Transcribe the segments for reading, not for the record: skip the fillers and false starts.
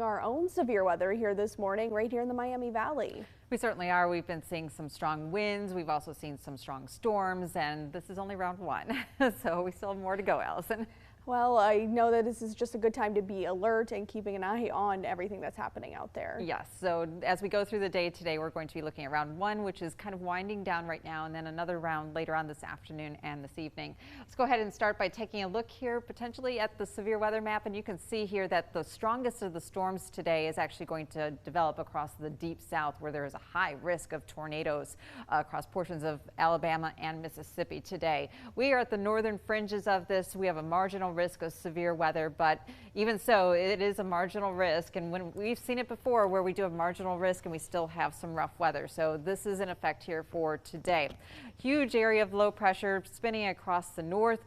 our own severe weather here this morning, right here in the Miami Valley. We certainly are. We've been seeing some strong winds. We've also seen some strong storms, and this is only round one. So we still have more to go, Allison. Well, I know that this is just a good time to be alert and keeping an eye on everything that's happening out there. Yes, so as we go through the day today, we're going to be looking at round one, which is kind of winding down right now, and then another round later on this afternoon and this evening. Let's go ahead and start by taking a look here potentially at the severe weather map, and you can see here that the strongest of the storms today is actually going to develop across the deep south, where there is a high risk of tornadoes across portions of Alabama and Mississippi today. We are at the northern fringes of this. We have a marginal risk of severe weather, but even so, it is a marginal risk, and when we've seen it before where we do have marginal risk and we still have some rough weather. So this is in effect here for today. Huge area of low pressure spinning across the north.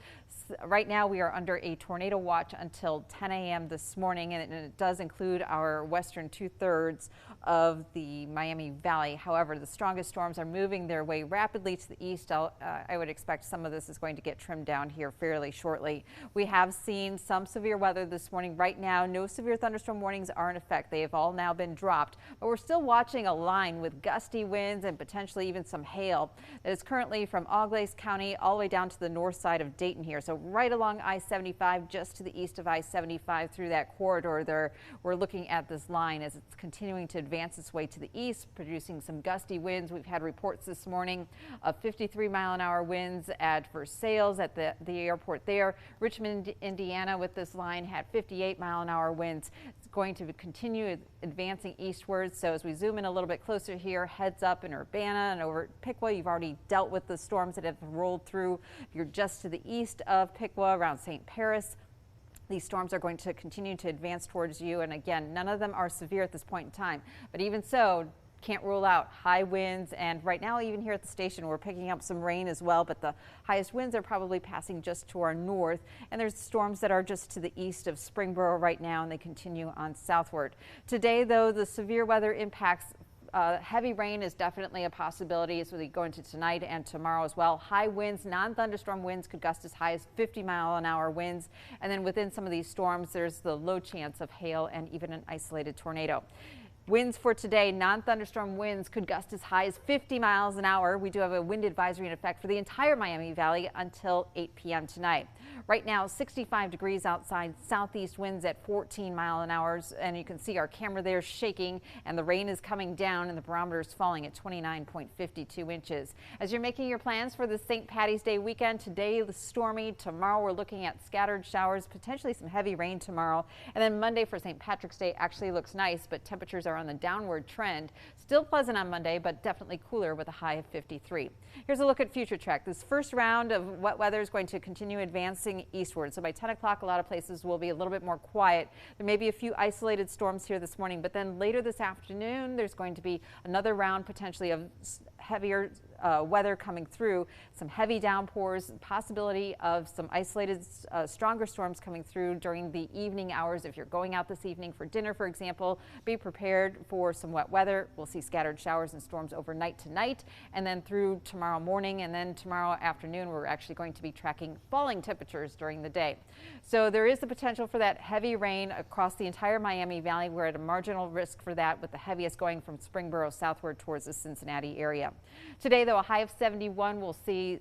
Right now we are under a tornado watch until 10 a.m. this morning, and it does include our western 2/3 of the Miami Valley. However, the strongest storms are moving their way rapidly to the east. I would expect some of this is going to get trimmed down here fairly shortly. We have seen some severe weather this morning. Right now, no severe thunderstorm warnings are in effect. They have all now been dropped, but we're still watching a line with gusty winds and potentially even some hail that is currently from Auglaize County all the way down to the north side of Dayton here. So right along I-75, just to the east of I-75 through that corridor there, we're looking at this line as it's continuing to advance its way to the east, producing some gusty winds. We've had reports this morning of 53-mile-an-hour winds at Versailles at the airport there. Richmond, Indiana, with this line had 58-mile-an-hour winds. It's going to continue advancing eastwards. So as we zoom in a little bit closer here, heads up in Urbana and over at Piqua, you've already dealt with the storms that have rolled through. If you're just to the east of Piqua around St. Paris, these storms are going to continue to advance towards you. And again, none of them are severe at this point in time. But even so, can't rule out high winds, and right now even here at the station we're picking up some rain as well, but the highest winds are probably passing just to our north, and there's storms that are just to the east of Springboro right now, and they continue on southward. Today though, the severe weather impacts heavy rain is definitely a possibility as we go into tonight and tomorrow as well. High winds, non-thunderstorm winds could gust as high as 50-mile-an-hour winds. And then within some of these storms, there's the low chance of hail and even an isolated tornado. Winds for today, non-thunderstorm winds could gust as high as 50 miles an hour. We do have a wind advisory in effect for the entire Miami Valley until 8 p.m. tonight. Right now, 65 degrees outside, southeast winds at 14 miles an hour. And you can see our camera there shaking, and the rain is coming down and the barometer is falling at 29.52 inches. As you're making your plans for the St. Patty's Day weekend, today the stormy, tomorrow we're looking at scattered showers, potentially some heavy rain tomorrow. And then Monday for St. Patrick's Day actually looks nice, but temperatures are on the downward trend. Still pleasant on Monday, but definitely cooler with a high of 53. Here's a look at future track. This first round of wet weather is going to continue advancing eastward. So by 10 o'clock, a lot of places will be a little bit more quiet. There may be a few isolated storms here this morning, but then later this afternoon, there's going to be another round potentially of heavier weather coming through, some heavy downpours, possibility of some isolated stronger storms coming through during the evening hours. If you're going out this evening for dinner, for example, be prepared for some wet weather. We'll see scattered showers and storms overnight tonight, and then through tomorrow morning, and then tomorrow afternoon we're actually going to be tracking falling temperatures during the day. So there is the potential for that heavy rain across the entire Miami Valley. We're at a marginal risk for that, with the heaviest going from Springboro southward towards the Cincinnati area. Today though, a high of 71. We'll see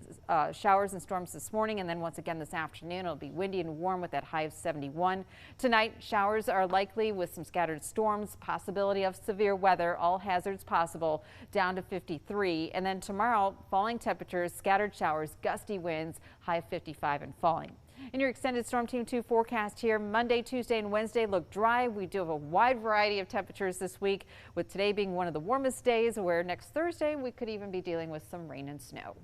showers and storms this morning, and then once again this afternoon it'll be windy and warm with that high of 71. Tonight, showers are likely with some scattered storms, possibility of severe weather, all hazards possible, down to 53. And then tomorrow, falling temperatures, scattered showers, gusty winds, high of 55 and falling. In your extended Storm Team 2 forecast here, Monday, Tuesday, and Wednesday look dry. We do have a wide variety of temperatures this week, with today being one of the warmest days, where next Thursday we could even be dealing with some rain and snow.